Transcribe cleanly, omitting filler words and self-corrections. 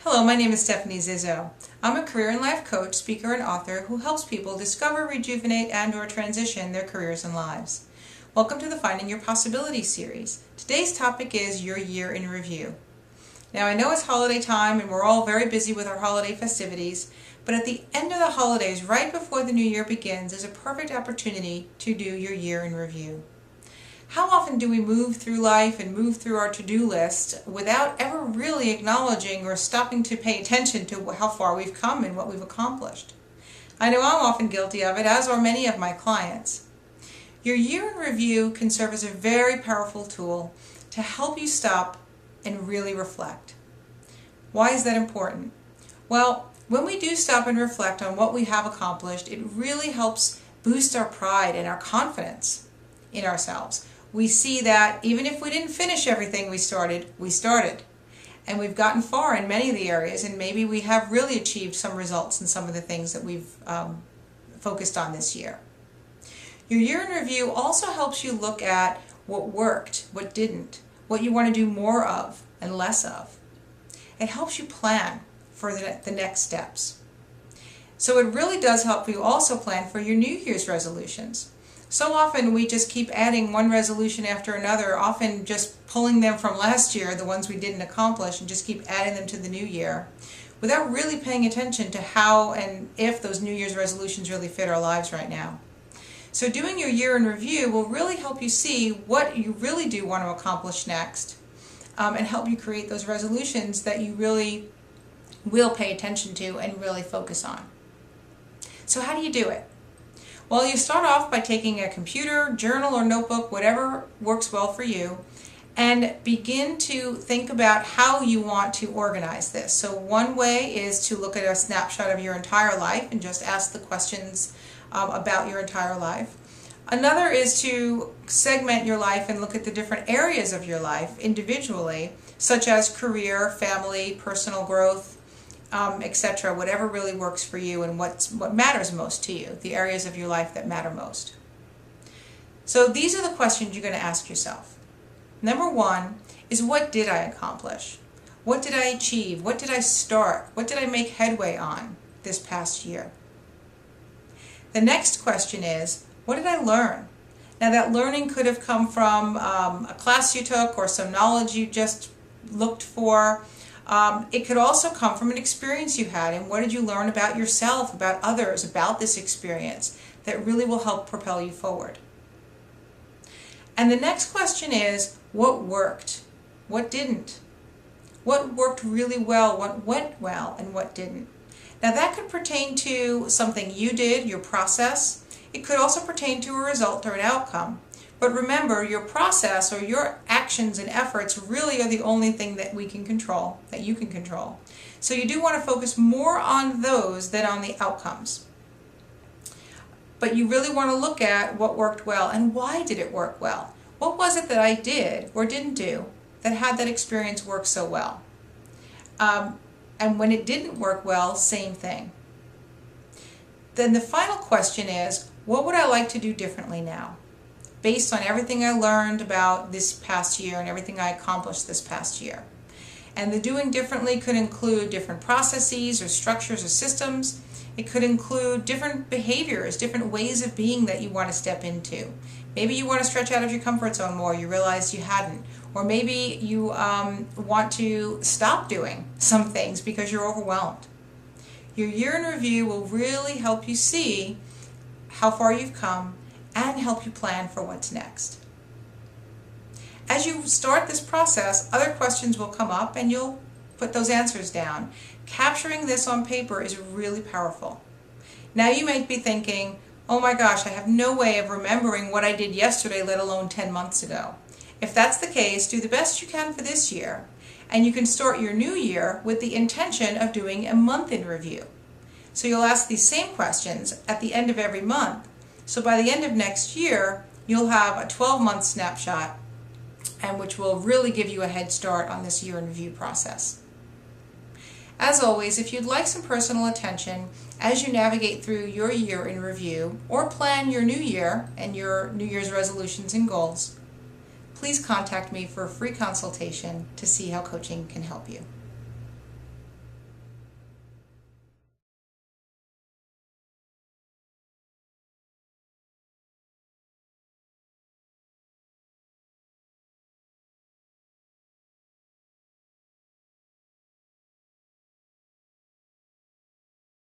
Hello, my name is Stefanie Zizzo. I'm a career and life coach, speaker, and author who helps people discover, rejuvenate, and/or transition their careers and lives. Welcome to the Finding Your Possibilities series. Today's topic is your year in review. Now, I know it's holiday time and we're all very busy with our holiday festivities, but at the end of the holidays, right before the new year begins, is a perfect opportunity to do your year in review. How often do we move through life and move through our to-do list without ever really acknowledging or stopping to pay attention to how far we've come and what we've accomplished? I know I'm often guilty of it, as are many of my clients. Your year in review can serve as a very powerful tool to help you stop and really reflect. Why is that important? Well, when we do stop and reflect on what we have accomplished, it really helps boost our pride and our confidence in ourselves. We see that even if we didn't finish everything we started. And we've gotten far in many of the areas, and maybe we have really achieved some results in some of the things that we've focused on this year. Your year in review also helps you look at what worked, what didn't, what you want to do more of and less of. It helps you plan for the next steps. So it really does help you also plan for your New Year's resolutions. So often we just keep adding one resolution after another, often just pulling them from last year, the ones we didn't accomplish, and just keep adding them to the new year, without really paying attention to how and if those New Year's resolutions really fit our lives right now. So doing your year in review will really help you see what you really do want to accomplish next, and help you create those resolutions that you really will pay attention to and really focus on. So how do you do it? Well, you start off by taking a computer, journal, or notebook, whatever works well for you, and begin to think about how you want to organize this. So one way is to look at a snapshot of your entire life and just ask the questions about your entire life. Another is to segment your life and look at the different areas of your life individually, such as career, family, personal growth, etc., whatever really works for you and what matters most to you, the areas of your life that matter most. So these are the questions you're going to ask yourself. Number one is, what did I accomplish? What did I achieve? What did I start? What did I make headway on this past year? The next question is, what did I learn? Now, that learning could have come from a class you took or some knowledge you just looked for. It could also come from an experience you had, and what did you learn about yourself, about others, about this experience that really will help propel you forward. And the next question is, what worked? What didn't? What worked really well? What went well? And what didn't? Now that could pertain to something you did, your process. It could also pertain to a result or an outcome. But remember, your process or your actions and efforts really are the only thing that we can control, that you can control. So you do want to focus more on those than on the outcomes. But you really want to look at what worked well and why did it work well? What was it that I did or didn't do that had that experience work so well? And when it didn't work well, same thing. Then the final question is, what would I like to do differently now, based on everything I learned about this past year and everything I accomplished this past year? And the doing differently could include different processes or structures or systems. It could include different behaviors, different ways of being that you want to step into. Maybe you want to stretch out of your comfort zone more, you realized you hadn't. Or maybe you want to stop doing some things because you're overwhelmed. Your year in review will really help you see how far you've come and help you plan for what's next. As you start this process, other questions will come up and you'll put those answers down. Capturing this on paper is really powerful. Now you might be thinking, oh my gosh, I have no way of remembering what I did yesterday, let alone 10 months ago. If that's the case, do the best you can for this year, and you can start your new year with the intention of doing a month in review. So you'll ask these same questions at the end of every month. So by the end of next year, you'll have a 12-month snapshot, and which will really give you a head start on this year in review process. As always, if you'd like some personal attention as you navigate through your year in review or plan your new year and your New Year's resolutions and goals, please contact me for a free consultation to see how coaching can help you.